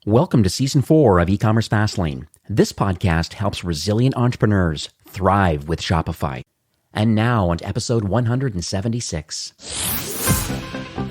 Welcome to Season 4 of eCommerce Fastlane. This podcast helps resilient entrepreneurs thrive with Shopify. And now on to episode 176.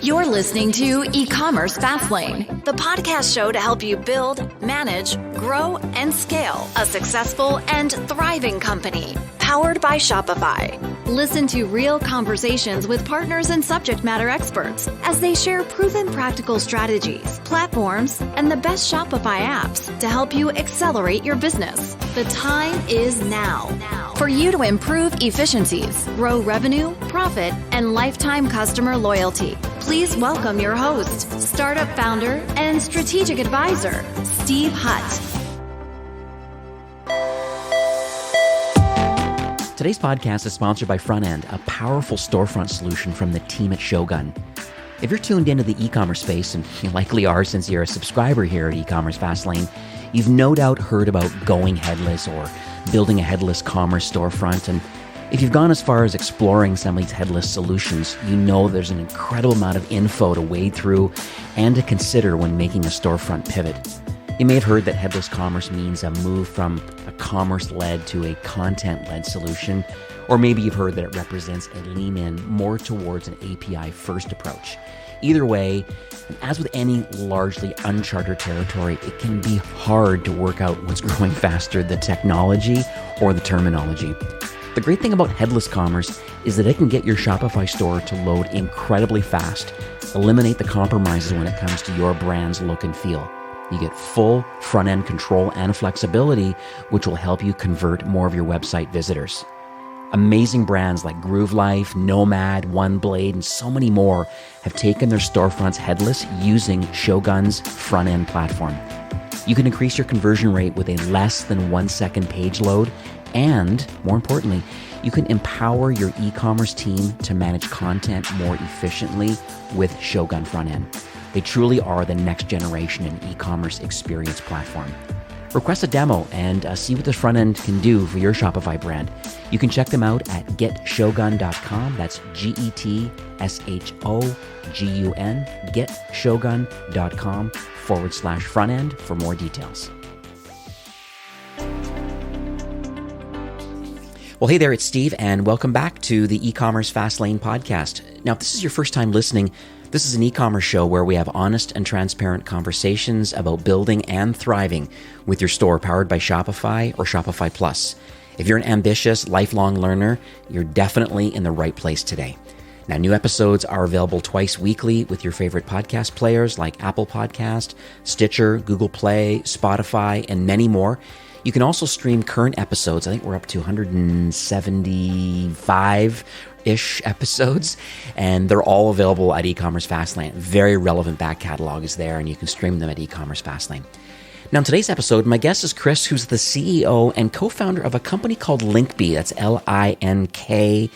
You're listening to eCommerce Fastlane, the podcast show to help you build, manage, grow, and scale a successful and thriving company, powered by Shopify. Listen to real conversations with partners and subject matter experts as they share proven practical strategies, platforms, and the best Shopify apps to help you accelerate your business. The time is now for you to improve efficiencies, grow revenue, profit, and lifetime customer loyalty. Please welcome your host, startup founder, and strategic advisor, Steve Hutt. Today's podcast is sponsored by Frontend, a powerful storefront solution from the team at Shogun. If you're tuned into the e-commerce space, and you likely are since you're a subscriber here at eCommerce Fastlane, you've no doubt heard about going headless or building a headless commerce storefront. And if you've gone as far as exploring some of these headless solutions, you know there's an incredible amount of info to wade through and to consider when making a storefront pivot. You may have heard that headless commerce means a move from a commerce-led to a content-led solution, or maybe you've heard that it represents a lean-in more towards an API-first approach. Either way, as with any largely uncharted territory, it can be hard to work out what's growing faster, the technology or the terminology. The great thing about headless commerce is that it can get your Shopify store to load incredibly fast, eliminate the compromises when it comes to your brand's look and feel. You get full front-end control and flexibility, which will help you convert more of your website visitors. Amazing brands like Groove Life, Nomad, OneBlade, and so many more have taken their storefronts headless using Shogun's front-end platform. You can increase your conversion rate with a less than 1 second page load, and more importantly, you can empower your e-commerce team to manage content more efficiently with Shogun Frontend. They truly are the next generation in e-commerce experience platform. Request a demo and see what this front end can do for your Shopify brand. You can check them out at getshogun.com. That's GETSHOGUN, getshogun.com/front end for more details. Well, hey there, it's Steve, and welcome back to the eCommerce Fastlane podcast. Now, if this is your first time listening, this is an e-commerce show where we have honest and transparent conversations about building and thriving with your store powered by Shopify or Shopify Plus. If you're an ambitious, lifelong learner, you're definitely in the right place today. Now, new episodes are available twice weekly with your favorite podcast players like Apple Podcast, Stitcher, Google Play, Spotify, and many more. You can also stream current episodes. I think we're up to 175-ish episodes, and they're all available at eCommerce Fastlane. Very relevant back catalog is there, and you can stream them at eCommerce Fastlane. Now, in today's episode, my guest is Chris, who's the CEO and co-founder of a company called Linkby. That's Linkby,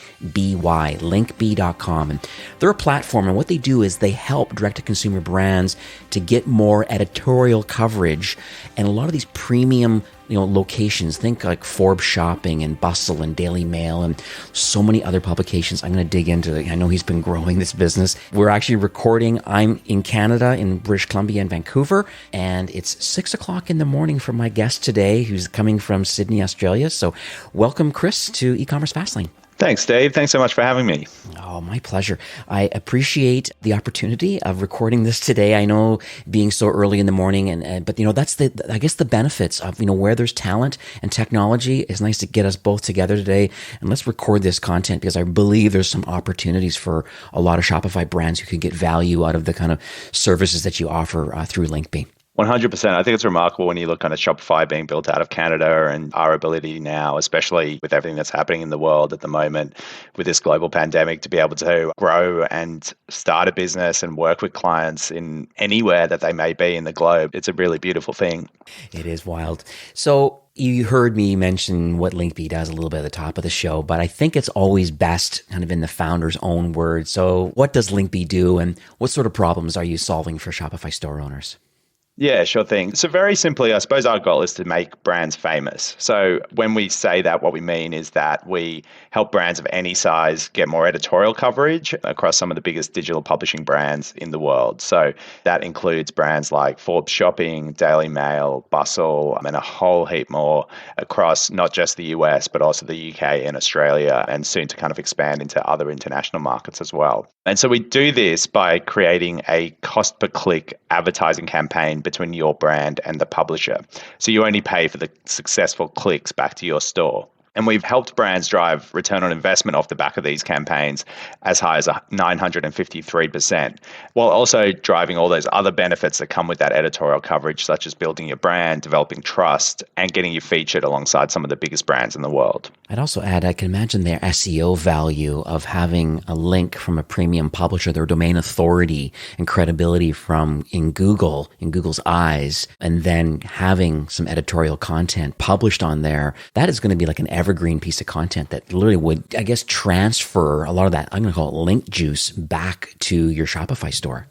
linkby.com. And they're a platform, and what they do is they help direct-to-consumer brands to get more editorial coverage and a lot of these premium locations. Think like Forbes Shopping and Bustle and Daily Mail and so many other publications. I'm going to dig into it. I know he's been growing this business. We're actually recording. I'm in Canada, in British Columbia and Vancouver, and it's 6 o'clock in the morning for my guest today, who's coming from Sydney, Australia. So welcome, Chris, to eCommerce Fastlane. Thanks, Dave. Thanks so much for having me. Oh, my pleasure. I appreciate the opportunity of recording this today. I know being so early in the morning, but that's the benefits of where there's talent and technology. It's nice to get us both together today, and let's record this content because I believe there's some opportunities for a lot of Shopify brands who can get value out of the kind of services that you offer through Linkby. 100%. I think it's remarkable when you look at Shopify being built out of Canada and our ability now, especially with everything that's happening in the world at the moment with this global pandemic, to be able to grow and start a business and work with clients in anywhere that they may be in the globe. It's a really beautiful thing. It is wild. So you heard me mention what Linkby does a little bit at the top of the show, but I think it's always best kind of in the founder's own words. So what does Linkby do, and what sort of problems are you solving for Shopify store owners? Yeah, sure thing. So very simply, I suppose our goal is to make brands famous. So when we say that, what we mean is that we help brands of any size get more editorial coverage across some of the biggest digital publishing brands in the world. So that includes brands like Forbes Shopping, Daily Mail, Bustle, and a whole heap more across not just the US, but also the UK and Australia, and soon to kind of expand into other international markets as well. And so we do this by creating a cost per click advertising campaign between your brand and the publisher. So you only pay for the successful clicks back to your store. And we've helped brands drive return on investment off the back of these campaigns as high as 953%, while also driving all those other benefits that come with that editorial coverage, such as building your brand, developing trust, and getting you featured alongside some of the biggest brands in the world. I'd also add, I can imagine their SEO value of having a link from a premium publisher, their domain authority and credibility in Google's eyes, and then having some editorial content published on there. That is going to be like an evergreen piece of content that literally would, I guess, transfer a lot of that, I'm going to call it link juice, back to your Shopify store.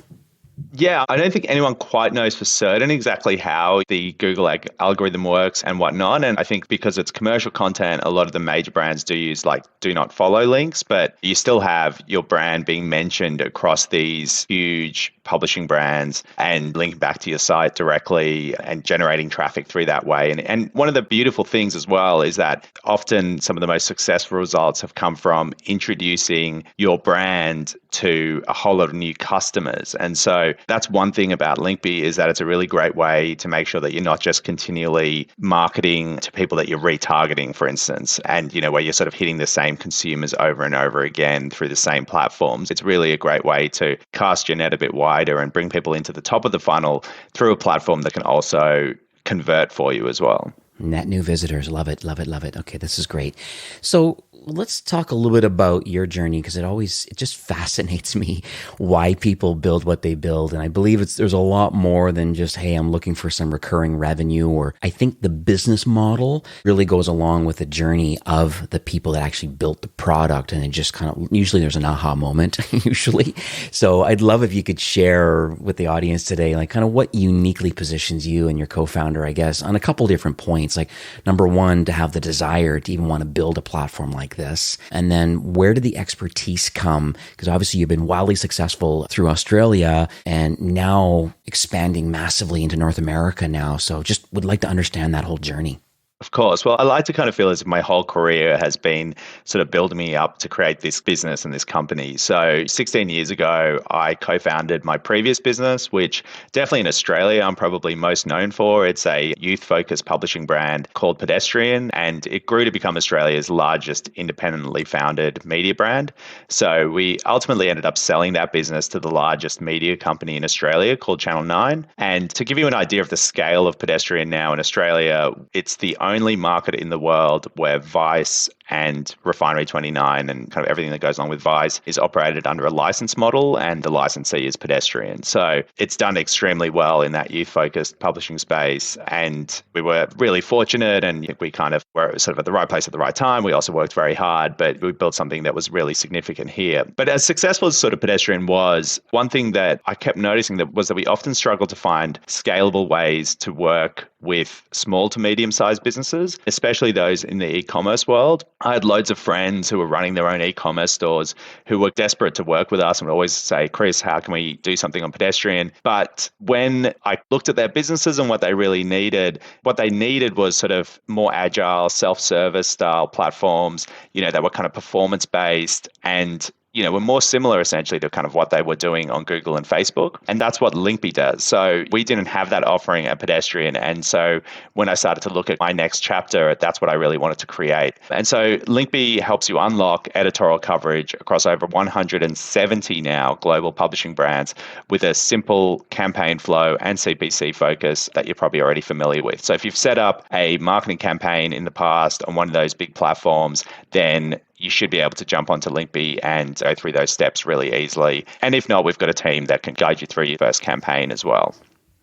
Yeah, I don't think anyone quite knows for certain exactly how the Google algorithm works and whatnot. And I think because it's commercial content, a lot of the major brands do use do not follow links, but you still have your brand being mentioned across these huge publishing brands and linking back to your site directly and generating traffic through that way. And one of the beautiful things as well is that often some of the most successful results have come from introducing your brand to a whole lot of new customers. And so that's one thing about Linkbee, is that it's a really great way to make sure that you're not just continually marketing to people that you're retargeting, for instance, and where you're sort of hitting the same consumers over and over again through the same platforms. It's really a great way to cast your net a bit wider and bring people into the top of the funnel through a platform that can also convert for you as well. Net new visitors. Love it, love it, love it. Okay, this is great. So let's talk a little bit about your journey, because it just fascinates me why people build what they build. And I believe there's a lot more than just, hey, I'm looking for some recurring revenue. Or I think the business model really goes along with the journey of the people that actually built the product. And it just kind of, usually there's an aha moment, usually. So I'd love if you could share with the audience today, like kind of what uniquely positions you and your co-founder, I guess, on a couple different points. Like number one, to have the desire to even want to build a platform like this. And then where did the expertise come? Because obviously you've been wildly successful through Australia and now expanding massively into North America now. So just would like to understand that whole journey. Of course. Well, I like to kind of feel as if my whole career has been sort of building me up to create this business and this company. So 16 years ago, I co-founded my previous business, which definitely in Australia, I'm probably most known for. It's a youth-focused publishing brand called Pedestrian, and it grew to become Australia's largest independently founded media brand. So we ultimately ended up selling that business to the largest media company in Australia called Channel 9. And to give you an idea of the scale of Pedestrian now in Australia, it's the only market in the world where Vice and Refinery 29 and kind of everything that goes along with Vice is operated under a license model, and the licensee is Pedestrian. So it's done extremely well in that youth-focused publishing space, and we were really fortunate, and we kind of were sort of at the right place at the right time. We also worked very hard, but we built something that was really significant here. But as successful as sort of Pedestrian was, one thing that I kept noticing that we often struggled to find scalable ways to work with small to medium-sized businesses, especially those in the e-commerce world. I had loads of friends who were running their own e-commerce stores who were desperate to work with us and would always say, Chris, how can we do something on Pedestrian? But when I looked at their businesses and what they really needed, what they needed was sort of more agile, self-service style platforms, that were kind of performance-based and were more similar essentially to kind of what they were doing on Google and Facebook. And that's what Linkbee does. So we didn't have that offering at Pedestrian. And so when I started to look at my next chapter, that's what I really wanted to create. And so Linkbee helps you unlock editorial coverage across over 170 now global publishing brands with a simple campaign flow and CPC focus that you're probably already familiar with. So if you've set up a marketing campaign in the past on one of those big platforms, then you should be able to jump onto Linkbee and go through those steps really easily. And if not, we've got a team that can guide you through your first campaign as well.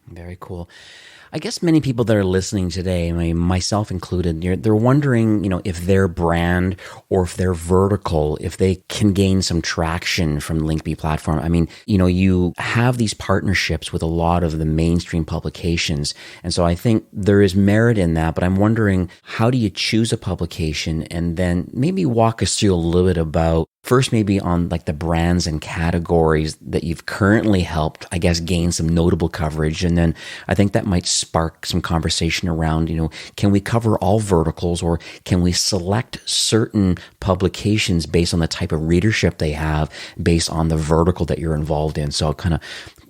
Very cool. I guess many people that are listening today, I mean, myself included, they're wondering, if their brand or if their vertical, if they can gain some traction from the Linkbee platform. I mean, you have these partnerships with a lot of the mainstream publications. And so I think there is merit in that, but I'm wondering, how do you choose a publication? And then maybe walk us through a little bit about first, maybe on like the brands and categories that you've currently helped, I guess, gain some notable coverage. And then I think that might spark some conversation around, can we cover all verticals, or can we select certain publications based on the type of readership they have based on the vertical that you're involved in? So kind of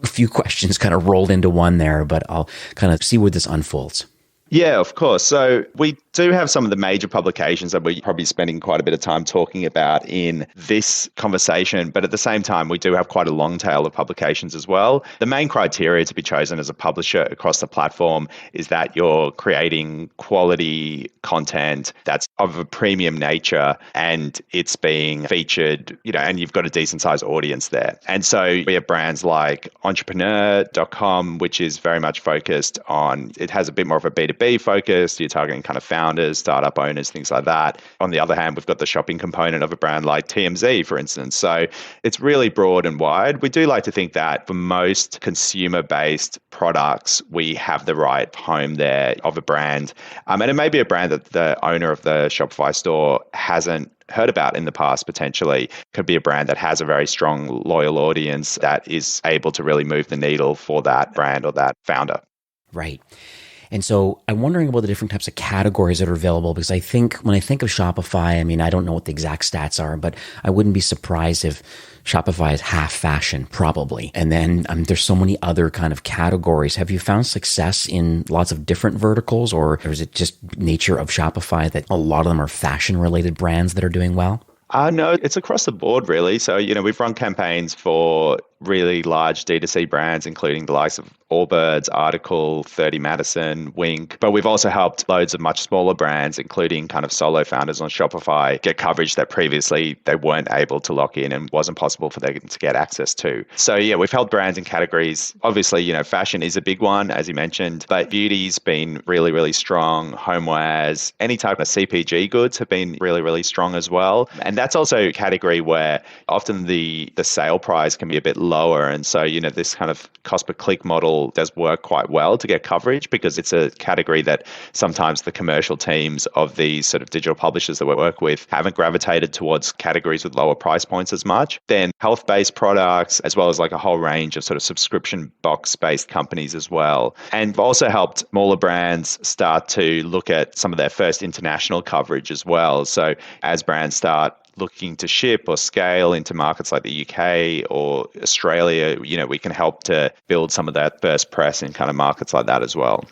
a few questions kind of rolled into one there, but I'll kind of see where this unfolds. Yeah, of course. So we do have some of the major publications that we're probably spending quite a bit of time talking about in this conversation. But at the same time, we do have quite a long tail of publications as well. The main criteria to be chosen as a publisher across the platform is that you're creating quality content that's of a premium nature and it's being featured, and you've got a decent sized audience there. And so we have brands like Entrepreneur.com, which is very much focused on, it has a bit more of a B2B focus. You're targeting kind of founders, startup owners, things like that. On the other hand, we've got the shopping component of a brand like TMZ, for instance. So it's really broad and wide. We do like to think that for most consumer-based products, we have the right home there of a brand. And it may be a brand that the owner of the Shopify store hasn't heard about in the past, potentially. Could be a brand that has a very strong, loyal audience that is able to really move the needle for that brand or that founder. Right. And so I'm wondering about the different types of categories that are available, because I think when I think of Shopify, I mean, I don't know what the exact stats are, but I wouldn't be surprised if Shopify is half fashion, probably. And then there's so many other kind of categories. Have you found success in lots of different verticals, or is it just nature of Shopify that a lot of them are fashion related brands that are doing well? No, it's across the board, really. So, we've run campaigns for really large D2C brands, including the likes of Allbirds, Article, 30 Madison, Wink. But we've also helped loads of much smaller brands, including kind of solo founders on Shopify, get coverage that previously they weren't able to lock in and wasn't possible for them to get access to. So yeah, we've helped brands in categories. Obviously, fashion is a big one, as you mentioned, but beauty's been really, really strong. Homewares, any type of CPG goods have been really, really strong as well. And that's also a category where often the sale price can be a bit lower. And so, this kind of cost per click model does work quite well to get coverage, because it's a category that sometimes the commercial teams of these sort of digital publishers that we work with haven't gravitated towards categories with lower price points as much. Then health-based products, as well as like a whole range of sort of subscription box-based companies as well. And we've also helped smaller brands start to look at some of their first international coverage as well. So as brands start looking to ship or scale into markets like the UK or Australia, we can help to build some of that first press in kind of markets like that as well.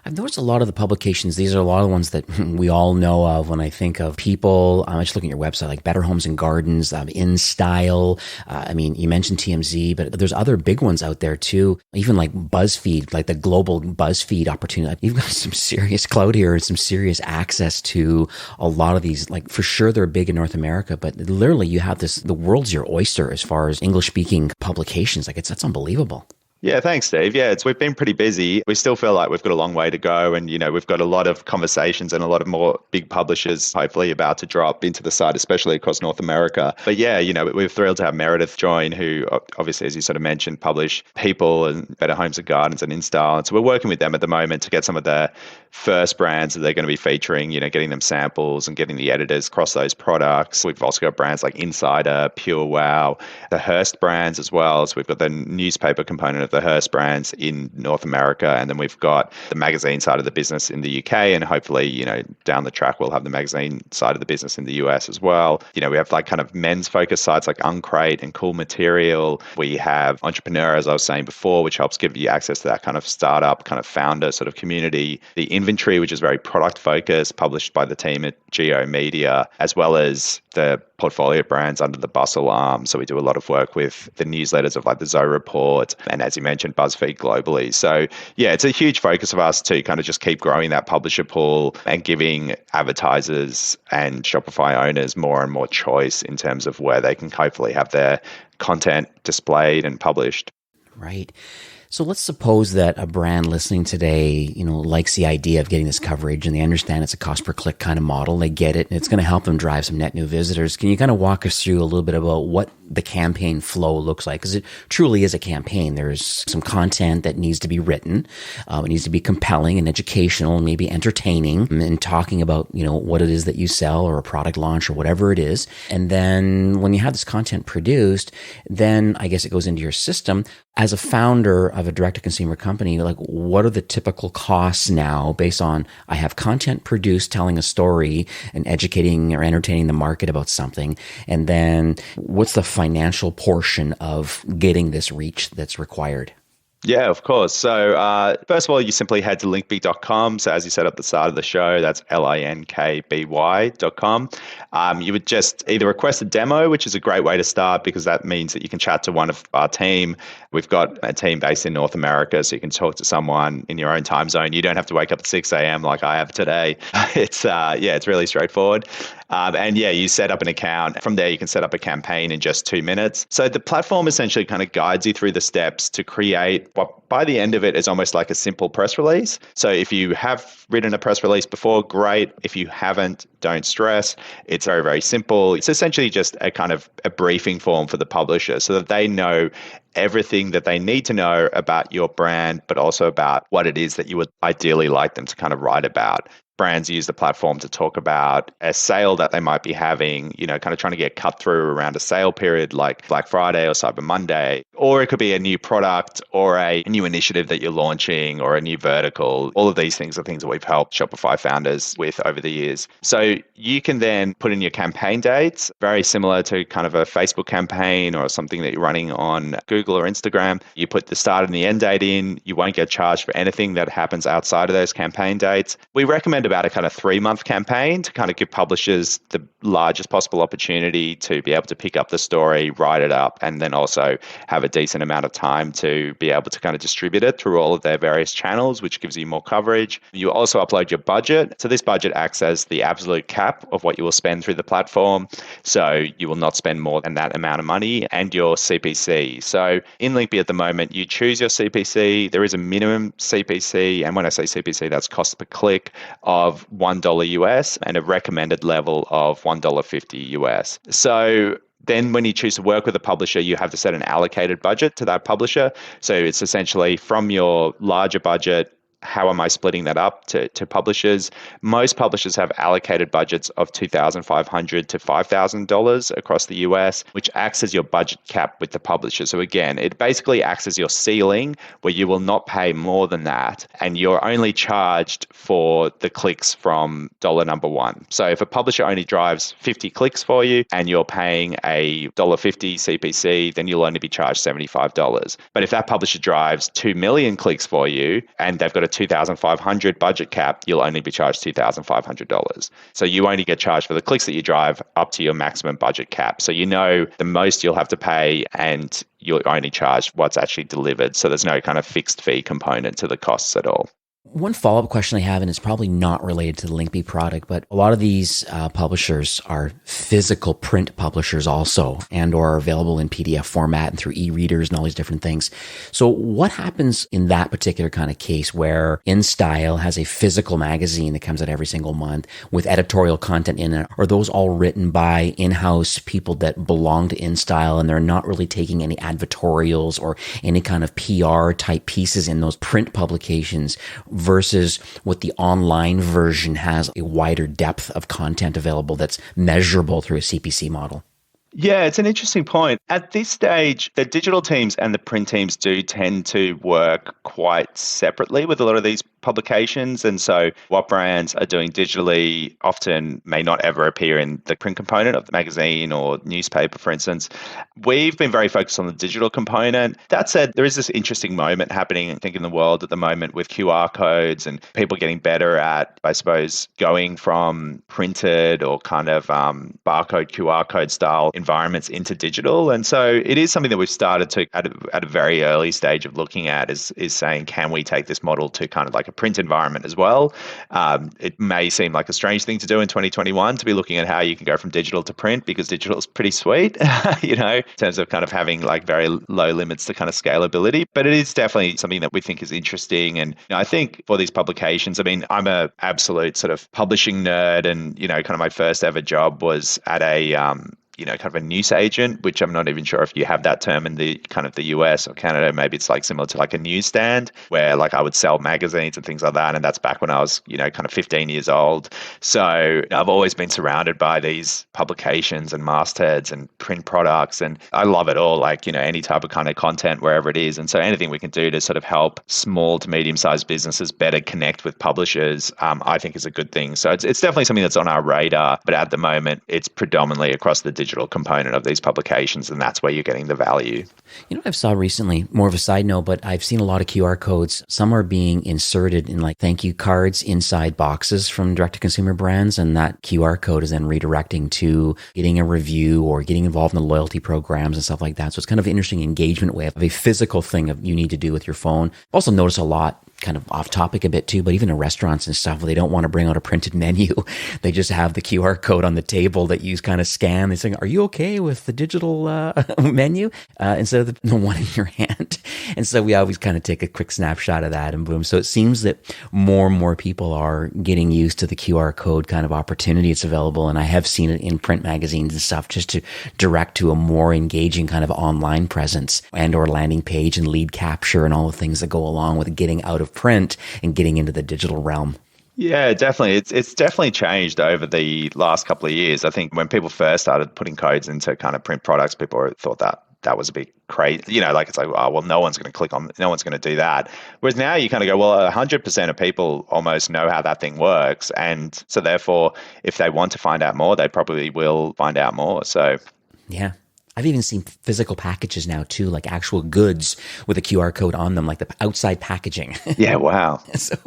I've noticed a lot of the publications, these are a lot of ones that we all know of when I think of people. I'm just looking at your website, like Better Homes and Gardens, In Style. You mentioned TMZ, but there's other big ones out there too. Even like BuzzFeed, like the global BuzzFeed opportunity. You've got some serious clout here and some serious access to a lot of these. Like for sure they're big in North America, but literally you have the world's your oyster as far as English speaking publications. Like that's unbelievable. Yeah, thanks, Steve. Yeah, we've been pretty busy. We still feel like we've got a long way to go. And, we've got a lot of conversations and a lot of more big publishers hopefully about to drop into the site, especially across North America. But yeah, we're thrilled to have Meredith join, who obviously, as you sort of mentioned, publish People and Better Homes and Gardens and In Style. And so we're working with them at the moment to get some of the first brands that they're going to be featuring, getting them samples and getting the editors across those products. We've also got brands like Insider, Pure Wow, the Hearst brands as well. So we've got the newspaper component of the Hearst brands in North America. And then we've got the magazine side of the business in the UK. And hopefully, down the track, we'll have the magazine side of the business in the US as well. We have like kind of men's focused sites like Uncrate and Cool Material. We have Entrepreneur, as I was saying before, which helps give you access to that kind of startup, kind of founder sort of community. The Inventory, which is very product focused, published by the team at Geo Media, as well as the portfolio brands under the Bustle arm. So we do a lot of work with the newsletters of like the Zoe Report and, as you mentioned, BuzzFeed globally. So yeah, it's a huge focus of us to kind of just keep growing that publisher pool and giving advertisers and Shopify owners more and more choice in terms of where they can hopefully have their content displayed and published. Right. So let's suppose that a brand listening today, likes the idea of getting this coverage and they understand it's a cost per click kind of model. They get it and it's going to help them drive some net new visitors. Can you kind of walk us through a little bit about what the campaign flow looks like? Because it truly is a campaign. There's some content that needs to be written. It needs to be compelling and educational and maybe entertaining and talking about, what it is that you sell or a product launch or whatever it is. And then when you have this content produced, then I guess it goes into your system. As a founder of a direct-to-consumer company, like what are the typical costs now based on I have content produced telling a story and educating or entertaining the market about something, and then what's the financial portion of getting this reach that's required? Yeah, of course. So first of all, you simply head to linkby.com. So as you said at the start of the show, that's linkby.com. You would just either request a demo, which is a great way to start because that means that you can chat to one of our team. We've got a team based in North America, so you can talk to someone in your own time zone. You don't have to wake up at 6 a.m. like I have today. It's really straightforward. You set up an account. From there, you can set up a campaign in just 2 minutes. So the platform essentially kind of guides you through the steps to create what by the end of it is almost like a simple press release. So if you have written a press release before, great. If you haven't, don't stress. It's very, very simple. It's essentially just a kind of a briefing form for the publisher so that they know everything that they need to know about your brand, but also about what it is that you would ideally like them to kind of write about. Brands use the platform to talk about a sale that they might be having, kind of trying to get cut through around a sale period like Black Friday or Cyber Monday. Or it could be a new product or a new initiative that you're launching or a new vertical. All of these things are things that we've helped Shopify founders with over the years. So you can then put in your campaign dates, very similar to kind of a Facebook campaign or something that you're running on Google or Instagram. You put the start and the end date in. You won't get charged for anything that happens outside of those campaign dates. We recommend about a kind of 3-month campaign to kind of give publishers the largest possible opportunity to be able to pick up the story, write it up, and then also have a decent amount of time to be able to kind of distribute it through all of their various channels, which gives you more coverage. You also upload your budget. So this budget acts as the absolute cap of what you will spend through the platform. So you will not spend more than that amount of money, and your CPC. So in Linkby at the moment, you choose your CPC. There is a minimum CPC. And when I say CPC, that's cost per click of $1 US and a recommended level of $1.50 US. So then when you choose to work with a publisher, you have to set an allocated budget to that publisher. So it's essentially from your larger budget, how am I splitting that up to publishers? Most publishers have allocated budgets of $2,500 to $5,000 across the US, which acts as your budget cap with the publisher. So again, it basically acts as your ceiling where you will not pay more than that. And you're only charged for the clicks from dollar number one. So if a publisher only drives 50 clicks for you and you're paying a $1.50 CPC, then you'll only be charged $75. But if that publisher drives 2 million clicks for you and they've got a $2,500 budget cap, you'll only be charged $2,500. So you only get charged for the clicks that you drive up to your maximum budget cap. So the most you'll have to pay and you're only charged what's actually delivered. So there's no kind of fixed fee component to the costs at all. One follow-up question I have, and it's probably not related to the Linkby product, but a lot of these publishers are physical print publishers also, and or are available in PDF format and through e-readers and all these different things. So what happens in that particular kind of case where InStyle has a physical magazine that comes out every single month with editorial content in it? Are those all written by in-house people that belong to InStyle and they're not really taking any advertorials or any kind of PR type pieces in those print publications, versus what the online version has a wider depth of content available that's measurable through a CPC model? Yeah, it's an interesting point. At this stage, the digital teams and the print teams do tend to work quite separately with a lot of these publications. And so what brands are doing digitally often may not ever appear in the print component of the magazine or newspaper, for instance. We've been very focused on the digital component. That said, there is this interesting moment happening, I think, in the world at the moment with QR codes and people getting better at, I suppose, going from printed or kind of barcode QR code style environments into digital. And so it is something that we've started to, at a very early stage of looking at, is saying, can we take this model to kind of like a print environment as well? It may seem like a strange thing to do in 2021 to be looking at how you can go from digital to print, because digital is pretty sweet, in terms of kind of having like very low limits to kind of scalability. But it is definitely something that we think is interesting. And I think for these publications, I mean, I'm a absolute sort of publishing nerd, and kind of my first ever job was at a kind of a news agent, which I'm not even sure if you have that term in the kind of the US or Canada. Maybe it's like similar to like a newsstand, where like I would sell magazines and things like that. And that's back when I was, kind of 15 years old. So I've always been surrounded by these publications and mastheads and print products. And I love it all, like, any type of kind of content, wherever it is. And so anything we can do to sort of help small to medium-sized businesses better connect with publishers, I think is a good thing. So it's definitely something that's on our radar. But at the moment, it's predominantly across the digital component of these publications, and that's where you're getting the value. I've saw recently, more of a side note, but I've seen a lot of QR codes. Some are being inserted in like thank you cards inside boxes from direct-to-consumer brands, and that QR code is then redirecting to getting a review or getting involved in the loyalty programs and stuff like that. So it's kind of an interesting engagement way of a physical thing you need to do with your phone. Also notice a lot, kind of off topic a bit too, but even in restaurants and stuff where they don't want to bring out a printed menu, they just have the QR code on the table that you kind of scan. They're saying, are you okay with the digital menu? Instead of the one in your hand. And so we always kind of take a quick snapshot of that and boom. So it seems that more and more people are getting used to the QR code kind of opportunity it's available. And I have seen it in print magazines and stuff, just to direct to a more engaging kind of online presence and or landing page and lead capture and all the things that go along with getting out of print and getting into the digital realm. Yeah, definitely. It's definitely changed over the last couple of years. I think when people first started putting codes into kind of print products, people thought that was a bit crazy. Like it's like, oh, well, no one's going to do that. Whereas now you kind of go, well, 100% of people almost know how that thing works. And so therefore, if they want to find out more, they probably will find out more. So yeah. I've even seen physical packages now too, like actual goods with a QR code on them, like the outside packaging. Yeah, wow. So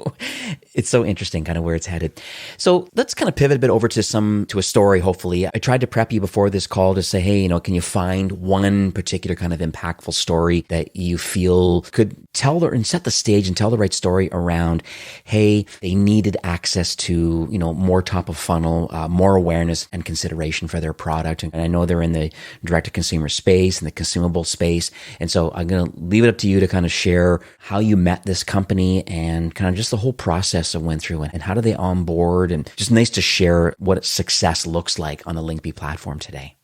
it's so interesting kind of where it's headed. So let's kind of pivot a bit over to a story, hopefully. I tried to prep you before this call to say, hey, can you find one particular kind of impactful story that you feel could tell and set the stage and tell the right story around, hey, they needed access to, more top of funnel, more awareness and consideration for their product. And I know they're in the direct-to-consumer space and the consumable space. And so I'm going to leave it up to you to kind of share how you met this company and kind of just the whole process of went through and how do they onboard, and just nice to share what success looks like on the Linkbee platform today.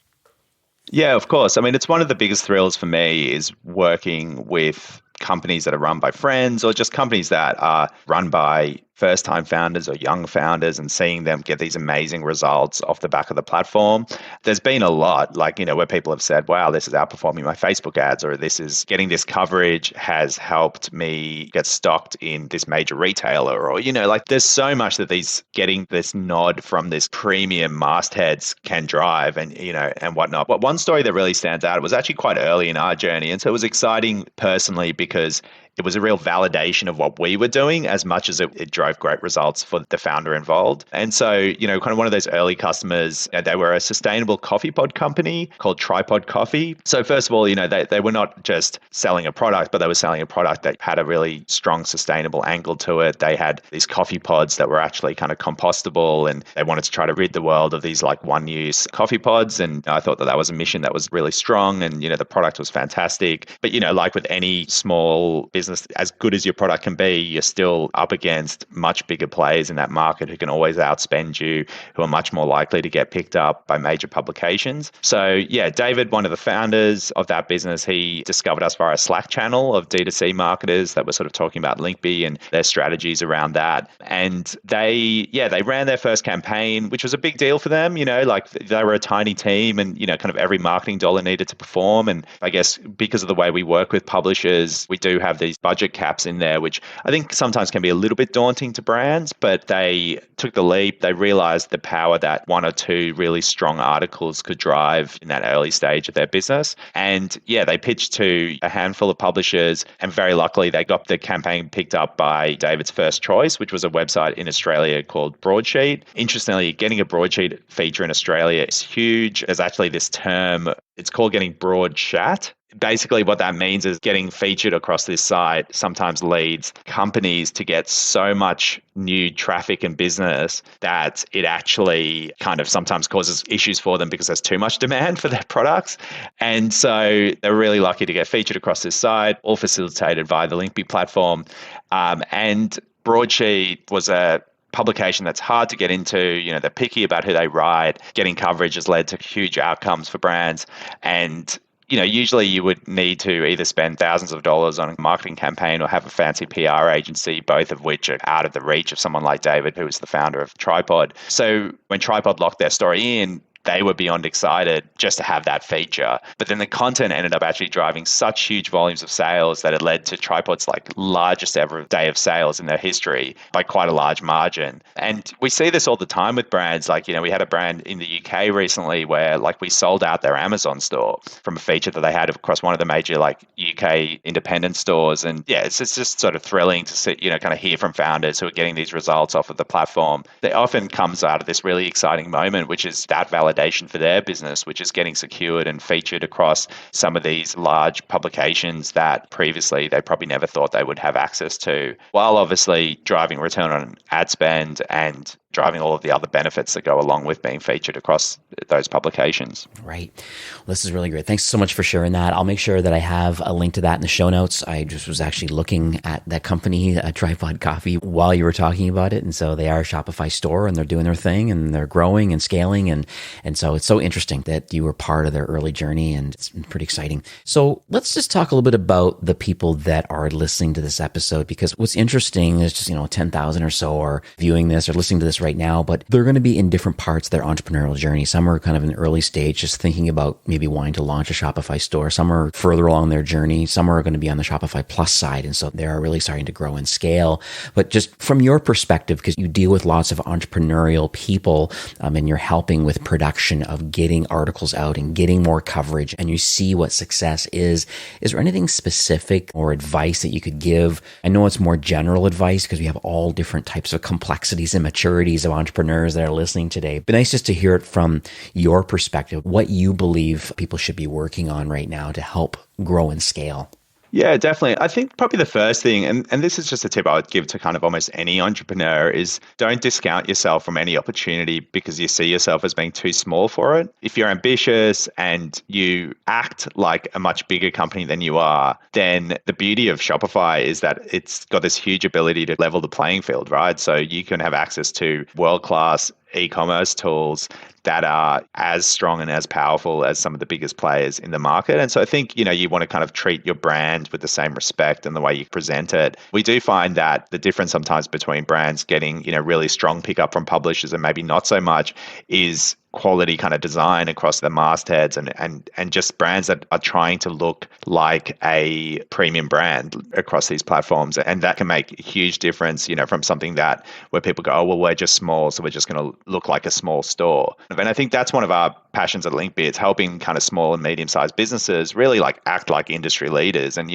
Yeah, of course. I mean, it's one of the biggest thrills for me is working with companies that are run by friends, or just companies that are run by first-time founders or young founders, and seeing them get these amazing results off the back of the platform. There's been a lot, like, where people have said, wow, this is outperforming my Facebook ads, or this is getting this coverage has helped me get stocked in this major retailer, or, like there's so much that getting this nod from this premium mastheads can drive and whatnot. But one story that really stands out, it was actually quite early in our journey. And so it was exciting personally because it was a real validation of what we were doing as much as it drove great results for the founder involved. And so, kind of one of those early customers, they were a sustainable coffee pod company called Tripod Coffee. So first of all, they were not just selling a product, but they were selling a product that had a really strong sustainable angle to it. They had these coffee pods that were actually kind of compostable, and they wanted to try to rid the world of these like one-use coffee pods. And I thought that was a mission that was really strong, and, the product was fantastic. But, like with any small business, as good as your product can be, you're still up against much bigger players in that market who can always outspend you, who are much more likely to get picked up by major publications. So yeah, David, one of the founders of that business, he discovered us via a Slack channel of D2C marketers that were sort of talking about Linkbee and their strategies around that. And they ran their first campaign, which was a big deal for them. Like they were a tiny team, and, kind of every marketing dollar needed to perform. And I guess because of the way we work with publishers, we do have these budget caps in there, which I think sometimes can be a little bit daunting to brands, but they took the leap. They realized the power that one or two really strong articles could drive in that early stage of their business. And yeah, they pitched to a handful of publishers, and very luckily they got the campaign picked up by David's First Choice, which was a website in Australia called Broadsheet. Interestingly, getting a broadsheet feature in Australia is huge. There's actually this term, it's called getting broad chat. Basically, what that means is getting featured across this site sometimes leads companies to get so much new traffic and business that it actually kind of sometimes causes issues for them because there's too much demand for their products. And so they're really lucky to get featured across this site, all facilitated via the Linkbee platform. And Broadsheet was a publication that's hard to get into. They're picky about who they write. Getting coverage has led to huge outcomes for brands. And usually you would need to either spend thousands of dollars on a marketing campaign or have a fancy PR agency, both of which are out of the reach of someone like David, who is the founder of Tripod. So when Tripod locked their story in, they were beyond excited just to have that feature. But then the content ended up actually driving such huge volumes of sales that it led to Tripod's largest ever day of sales in their history by quite a large margin. And we see this all the time with brands. We had a brand in the UK recently where we sold out their Amazon store from a feature that they had across one of the major UK independent stores. And yeah, it's just sort of thrilling to see, kind of hear from founders who are getting these results off of the platform. It often comes out of this really exciting moment, which is that validation for their business, which is getting secured and featured across some of these large publications that previously they probably never thought they would have access to, while obviously driving return on ad spend and driving all of the other benefits that go along with being featured across those publications. Right. Well, this is really great. Thanks so much for sharing that. I'll make sure that I have a link to that in the show notes. I just was actually looking at that company, Tripod Coffee, while you were talking about it. And so they are a Shopify store and they're doing their thing and they're growing and scaling. And so it's so interesting that you were part of their early journey, and it's been pretty exciting. So let's just talk a little bit about the people that are listening to this episode, because what's interesting is just, 10,000 or so are viewing this or listening to this right now, but they're going to be in different parts of their entrepreneurial journey. Some are kind of in the early stage, just thinking about maybe wanting to launch a Shopify store. Some are further along their journey. Some are going to be on the Shopify Plus side. And so they're really starting to grow and scale. But just from your perspective, because you deal with lots of entrepreneurial people and you're helping with production of getting articles out and getting more coverage, and you see what success is there anything specific or advice that you could give? I know it's more general advice because we have all different types of complexities and maturities of entrepreneurs that are listening today. But nice just to hear it from your perspective, what you believe people should be working on right now to help grow and scale. Yeah, definitely. I think probably the first thing, and this is just a tip I would give to kind of almost any entrepreneur, is don't discount yourself from any opportunity because you see yourself as being too small for it. If you're ambitious and you act like a much bigger company than you are, then the beauty of Shopify is that it's got this huge ability to level the playing field, right? So you can have access to world-class e-commerce tools that are as strong and as powerful as some of the biggest players in the market. And so I think, you want to kind of treat your brand with the same respect and the way you present it. We do find that the difference sometimes between brands getting, really strong pickup from publishers and maybe not so much is quality kind of design across the mastheads and just brands that are trying to look like a premium brand across these platforms. And that can make a huge difference, from something that where people go, oh, well, we're just small, so we're just going to look like a small store. And I think that's one of our passions at Linkbee. It's helping kind of small and medium-sized businesses really act like industry leaders and,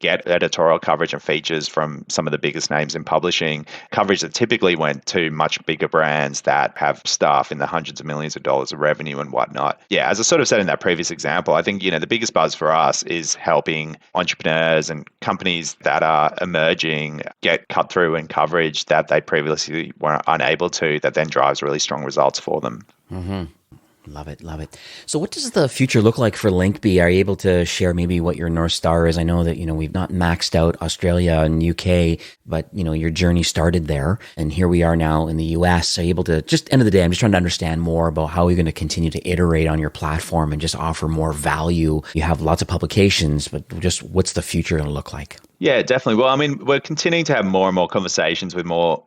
get editorial coverage and features from some of the biggest names in publishing, coverage that typically went to much bigger brands that have staff in the hundreds of millions of dollars of revenue and whatnot. Yeah, as I sort of said in that previous example, I think, the biggest buzz for us is helping entrepreneurs and companies that are emerging get cut through and coverage that they previously were unable to, that then drives really strong results for them. Mm-hmm. Love it. Love it. So what does the future look like for Linkbee? Are you able to share maybe what your North Star is? I know that, we've not maxed out Australia and UK, but, your journey started there. And here we are now in the US. Are you able to, just end of the day, I'm just trying to understand more about how you're going to continue to iterate on your platform and just offer more value. You have lots of publications, but just what's the future going to look like? Yeah, definitely. Well, I mean, we're continuing to have more and more conversations with more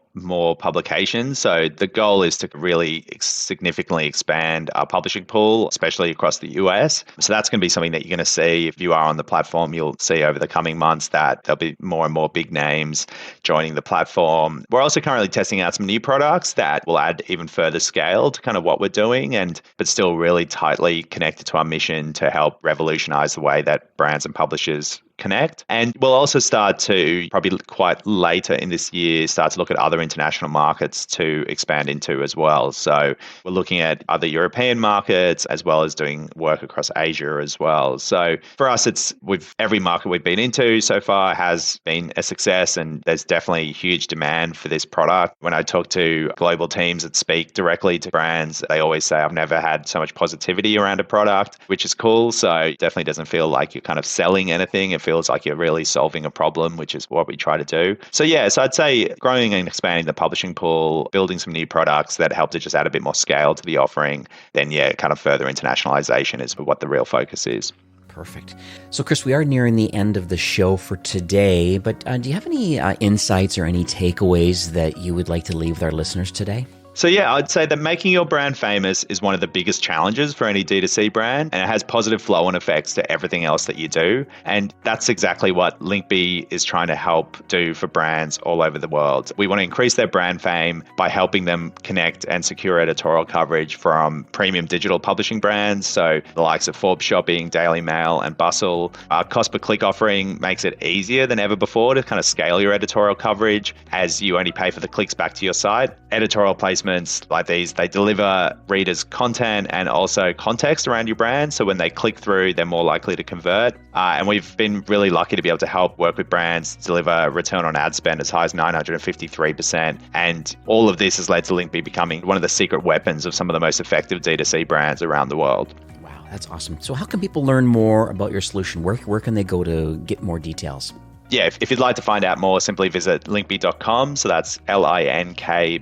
publications. So the goal is to really significantly expand our publishing pool, especially across the US. So that's going to be something that you're going to see if you are on the platform. You'll see over the coming months that there'll be more and more big names joining the platform. We're also currently testing out some new products that will add even further scale to kind of what we're doing, but still really tightly connected to our mission to help revolutionize the way that brands and publishers connect. And we'll also start to, probably quite later in this year, start to look at other international markets to expand into as well. So we're looking at other European markets as well as doing work across Asia as well. So for us, it's with every market we've been into so far has been a success, and there's definitely huge demand for this product. When I talk to global teams that speak directly to brands, they always say, I've never had so much positivity around a product, which is cool. So it definitely doesn't feel like you're kind of selling anything. It feels like you're really solving a problem, which is what we try to do. So yeah, so I'd say growing and expanding the publishing pool, building some new products that help to just add a bit more scale to the offering, then yeah, kind of further internationalization is what the real focus is. Perfect. So Chris, we are nearing the end of the show for today, but do you have any insights or any takeaways that you would like to leave with our listeners today? So yeah, I'd say that making your brand famous is one of the biggest challenges for any D2C brand, and it has positive flow-on effects to everything else that you do. And that's exactly what Linkbee is trying to help do for brands all over the world. We want to increase their brand fame by helping them connect and secure editorial coverage from premium digital publishing brands, so the likes of Forbes Shopping, Daily Mail, and Bustle. Our cost per click offering makes it easier than ever before to kind of scale your editorial coverage as you only pay for the clicks back to your site. Editorial placements like these, they deliver readers content and also context around your brand. So when they click through, they're more likely to convert. And we've been really lucky to be able to help work with brands to deliver return on ad spend as high as 953%. And all of this has led to Linkbee becoming one of the secret weapons of some of the most effective D2C brands around the world. Wow, that's awesome. So how can people learn more about your solution? Where can they go to get more details? Yeah, if you'd like to find out more, simply visit linkbee.com. So that's linkby.com.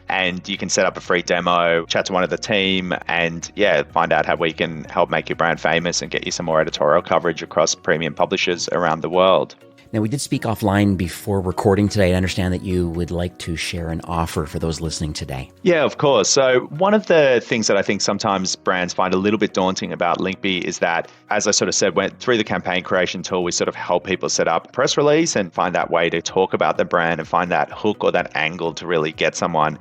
And you can set up a free demo, chat to one of the team, and yeah, find out how we can help make your brand famous and get you some more editorial coverage across premium publishers around the world. Now, we did speak offline before recording today. I understand that you would like to share an offer for those listening today. Yeah, of course. So one of the things that I think sometimes brands find a little bit daunting about Linkbee is that, as I sort of said, through the campaign creation tool, we sort of help people set up a press release and find that way to talk about the brand and find that hook or that angle to really get an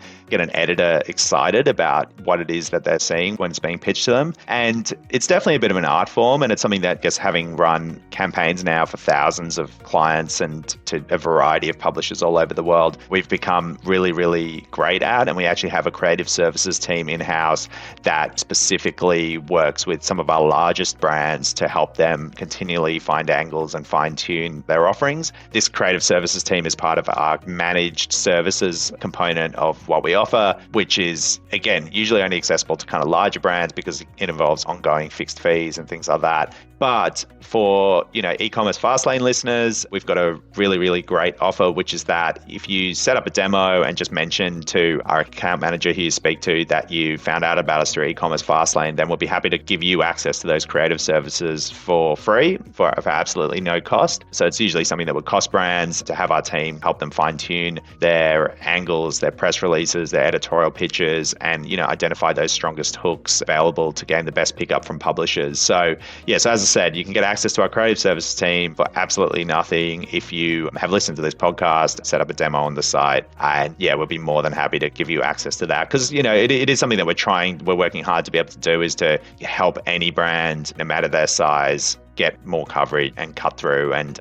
editor excited about what it is that they're seeing when it's being pitched to them. And it's definitely a bit of an art form, and it's something that, just having run campaigns now for thousands of clients and to a variety of publishers all over the world, we've become really, really great at. And we actually have a creative services team in-house that specifically works with some of our largest brands to help them continually find angles and fine-tune their offerings. This creative services team is part of our managed services component of what we offer, which is, again, usually only accessible to kind of larger brands because it involves ongoing fixed fees and things like that. But for, e-commerce Fastlane listeners, we've got a really, really great offer, which is that if you set up a demo and just mention to our account manager who you speak to that you found out about us through e-commerce Fastlane, then we'll be happy to give you access to those creative services for free for absolutely no cost. So it's usually something that would cost brands to have our team help them fine-tune their angles, their press releases, their editorial pitches, and, identify those strongest hooks available to gain the best pickup from publishers. So as I said, you can get access to our creative services team for absolutely nothing if you have listened to this podcast, set up a demo on the site, and we'll be more than happy to give you access to that, because it is something that we're working hard to be able to do, is to help any brand, no matter their size, get more coverage and cut through. And,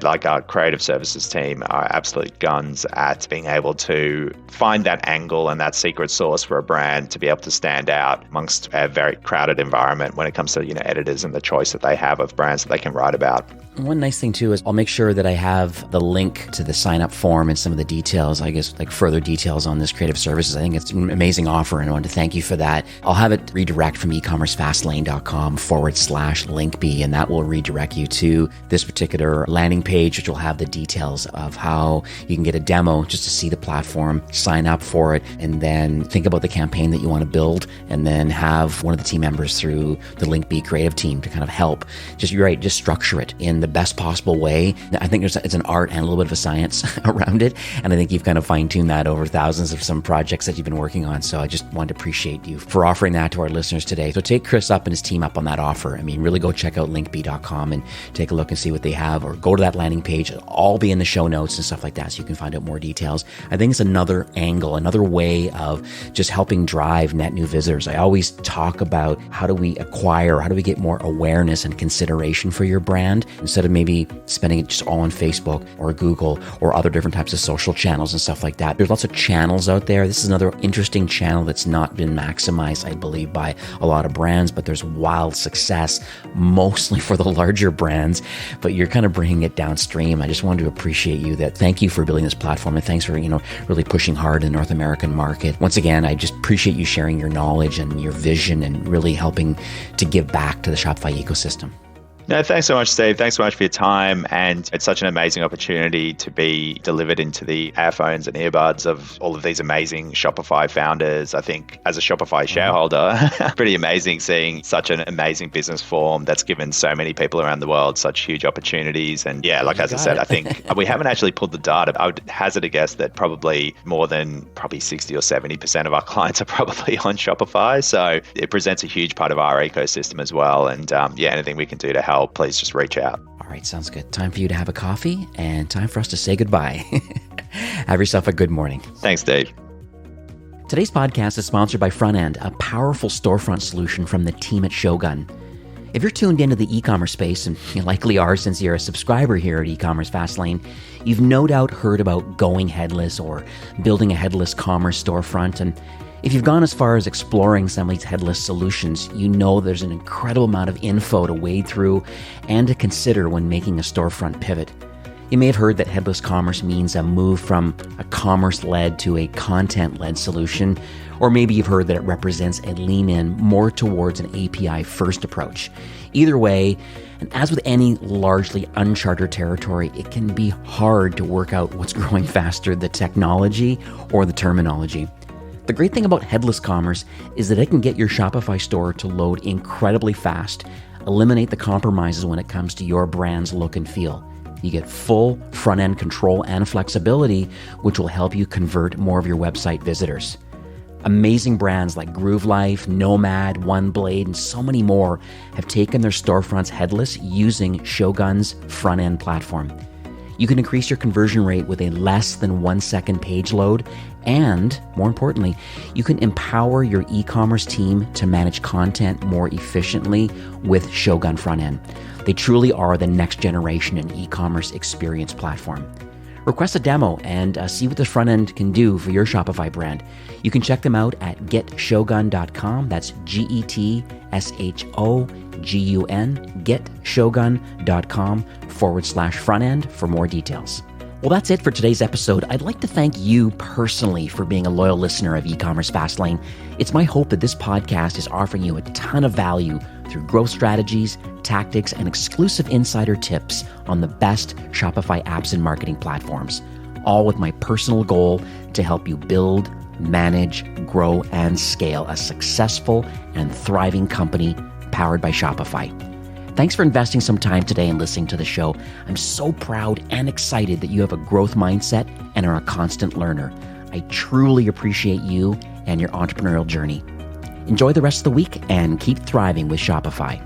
like our creative services team are absolute guns at being able to find that angle and that secret sauce for a brand to be able to stand out amongst a very crowded environment when it comes to, editors and the choice that they have of brands that they can write about. One nice thing too is I'll make sure that I have the link to the sign up form and some of the details, I guess, like further details on this creative services. I think it's an amazing offer, and I want to thank you for that. I'll have it redirect from ecommercefastlane.com/Linkbee, and that that will redirect you to this particular landing page, which will have the details of how you can get a demo just to see the platform, sign up for it, and then think about the campaign that you want to build, and then have one of the team members through the Linkbee creative team to kind of help. Just structure it in the best possible way. I think it's an art and a little bit of a science around it, and I think you've kind of fine-tuned that over thousands of some projects that you've been working on. So I just wanted to appreciate you for offering that to our listeners today. So take Chris up and his team up on that offer. I mean, really go check out linkbee.com and take a look and see what they have, or go to that landing page. It'll all be in the show notes and stuff like that, so you can find out more details. I think it's another angle, another way of just helping drive net new visitors. I always talk about how do we get more awareness and consideration for your brand, instead of maybe spending it just all on Facebook or Google or other different types of social channels and stuff like that. There's lots of channels out there. This is another interesting channel that's not been maximized, I believe, by a lot of brands, but there's wild success, mostly for the larger brands, but you're kind of bringing it downstream. I just wanted to appreciate you. Thank you for building this platform, and thanks for, really pushing hard in the North American market. Once again, I just appreciate you sharing your knowledge and your vision and really helping to give back to the Shopify ecosystem. No, thanks so much, Steve. Thanks so much for your time. And it's such an amazing opportunity to be delivered into the earphones and earbuds of all of these amazing Shopify founders. I think as a Shopify shareholder, pretty amazing seeing such an amazing business form that's given so many people around the world such huge opportunities. And yeah, like as I said, I think we haven't actually pulled the data. I would hazard a guess that probably 60 or 70% of our clients are probably on Shopify. So it presents a huge part of our ecosystem as well. And anything we can do to help, please just reach out. All right, sounds good. Time for you to have a coffee and time for us to say goodbye. Have yourself a good morning. Thanks, Dave. Today's podcast is sponsored by Frontend, a powerful storefront solution from the team at Shogun. If you're tuned into the e-commerce space, and you likely are since you're a subscriber here at eCommerce Fastlane, you've no doubt heard about going headless or building a headless commerce storefront. And if you've gone as far as exploring some of these headless solutions, you know there's an incredible amount of info to wade through and to consider when making a storefront pivot. You may have heard that headless commerce means a move from a commerce-led to a content-led solution, or maybe you've heard that it represents a lean-in more towards an API-first approach. Either way, and as with any largely uncharted territory, it can be hard to work out what's growing faster, the technology or the terminology. The great thing about headless commerce is that it can get your Shopify store to load incredibly fast, eliminate the compromises when it comes to your brand's look and feel. You get full front-end control and flexibility, which will help you convert more of your website visitors. Amazing brands like Groove Life, Nomad, OneBlade, and so many more have taken their storefronts headless using Shogun's front-end platform. You can increase your conversion rate with a less than 1 second page load, and more importantly, you can empower your e-commerce team to manage content more efficiently with Shogun Frontend. They truly are the next generation in e-commerce experience platform. Request a demo and see what the front end can do for your Shopify brand. You can check them out at getshogun.com. That's GETSHOGUN, getshogun.com/front end for more details. Well, that's it for today's episode. I'd like to thank you personally for being a loyal listener of eCommerce Fastlane. It's my hope that this podcast is offering you a ton of value through growth strategies, tactics, and exclusive insider tips on the best Shopify apps and marketing platforms, all with my personal goal to help you build, manage, grow, and scale a successful and thriving company powered by Shopify. Thanks for investing some time today and listening to the show. I'm so proud and excited that you have a growth mindset and are a constant learner. I truly appreciate you and your entrepreneurial journey. Enjoy the rest of the week and keep thriving with Shopify.